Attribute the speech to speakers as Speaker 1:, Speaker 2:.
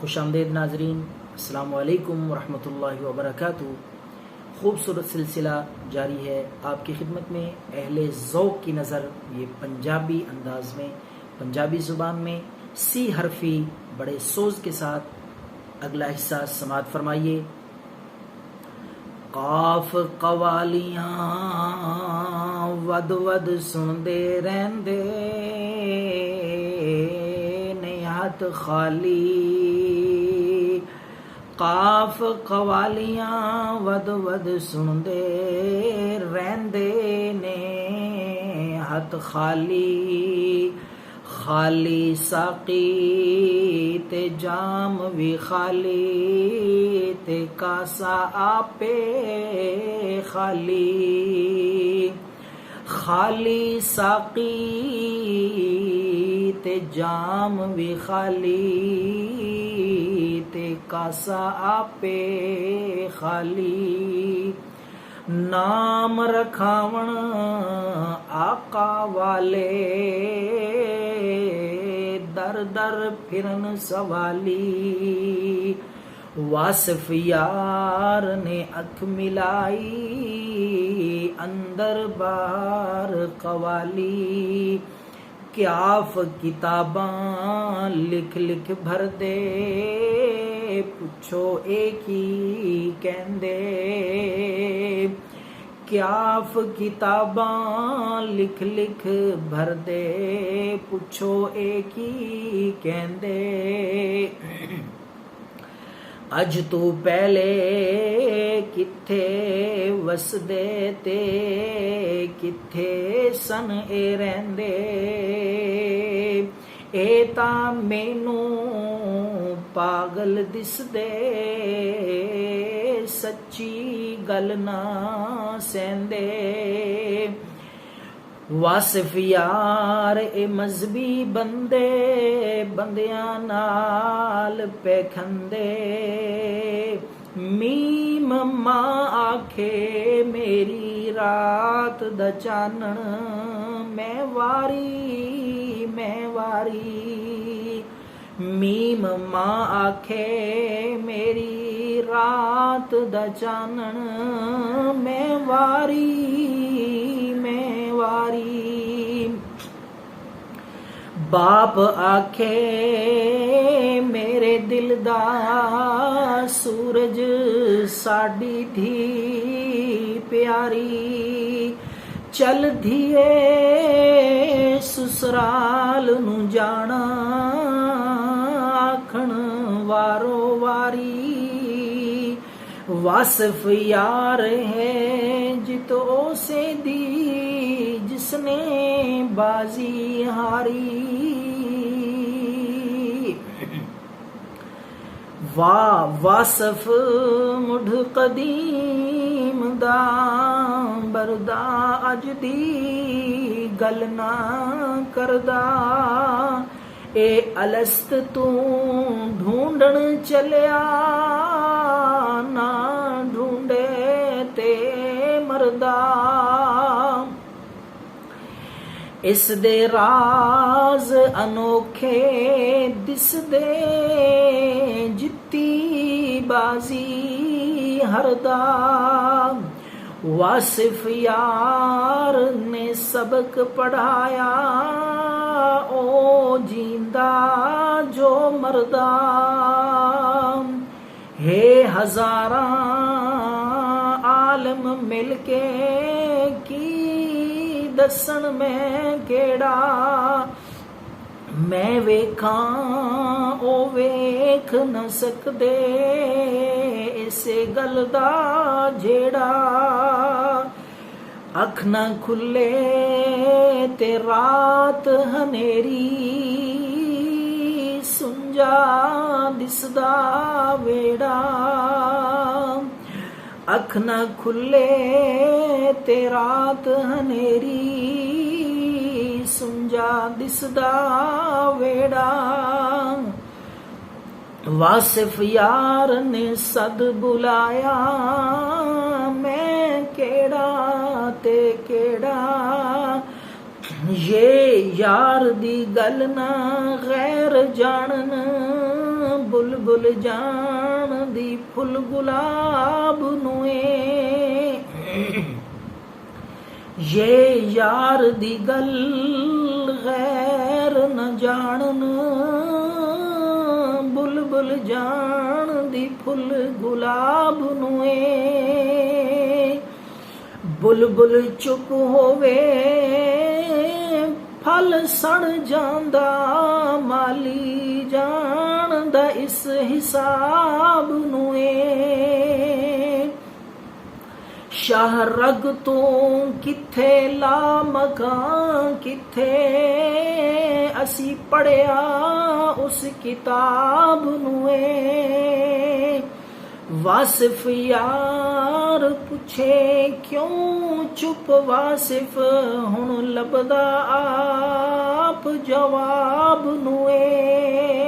Speaker 1: खुशामदीद नाजरीन, अस्सलामु अलैकुम वरहमतुल्लाहि वबरकातुहू। खूबसूरत सिलसिला जारी है आपकी खिदमत में। अहले ज़ौक़ की नज़र ये पंजाबी अंदाज में, पंजाबी ज़ुबान में सी हरफी बड़े सोज के साथ अगला हिस्सा समात फरमाइए। काफ कवालियाँ वद वद सुनदे रहंदे ने हथ खाली। काफ कवालियाँ वद वद सुनदे रहंदे ने हथ खाली। खाली साकी ते जाम भी खाली ते कासा आपे खाली। खाली साकी ते जाम भी खाली ते कासा आपे खाली। नाम रखावण आका वाले दर दर फिरन सवाली। वासिफ यार ने अख मिलाई अंदर बार कवाली। क्याफ किताबां लिख लिख भर दे पुछो एक ही कहंदे। क्याफ किताबां लिख लिख भर दे पुछो एक ही कहंदे। अज तू पहले किथे वसदे ते किथे सन ए रहंदे। ए तां मैनू पागल दिसदे सच्ची गल ना सैंदे। वासिफ यार ए मजहबी बंदे बंदियां नाल पैखंदे। मीम मां आखे मेरी रात दा चानण मैं वारी मैं वारी। मीम मां आखे मेरी रात दा चानण मैं वारी मैं वारी। बाप आखे मेरे दिल दा सूरज साडी थी प्यारी। चल धीए ससुराल नू जाना आखण वारो वारी। वासिफ यार है जितो से दी जिसने बाजी हारी। वासिफ मुढ़ कदीम दा बरदा अज दी गल ना करदा। ए अलस्त तू ढूंढण चलिया ना ढूंढे ते मरदा। इस दे राज अनोखे दिसदे जित्ती बाजी हरदा। वासिफ यार ने सबक पढ़ाया ओ जींदा जो मरदा। हे हजारां आलम मिलके की दसन मैं केड़ा। मैं वेखां ओ वेख न सकदे इसे गल दा जेड़ा। अख न खुले ते रात हनेरी सुंजा दिसदा वेड़ा। अख न खुले ते रात हनेरी सुंजा दिसदा वेड़ा। वासिफ यार ने सद बुलाया मैं केड़ा ते केड़ा। ये यार दी गल ना गैर जानन बुलबुल जान दी फुल गुलाब नुए ये यार दी गल गैर न जानन बुलबुल जान दी फुल गुलाब नुए बुलबुल चुप होवे फल सड़ जांदा माली जानदा इस हिसाब नुए शाह रग तो किथे ला मकां किथे असी पढ़िया उस किताब नुए वासिफ यार पुछे क्यों चुप वासिफ हुण लभदा आप जवाब नुए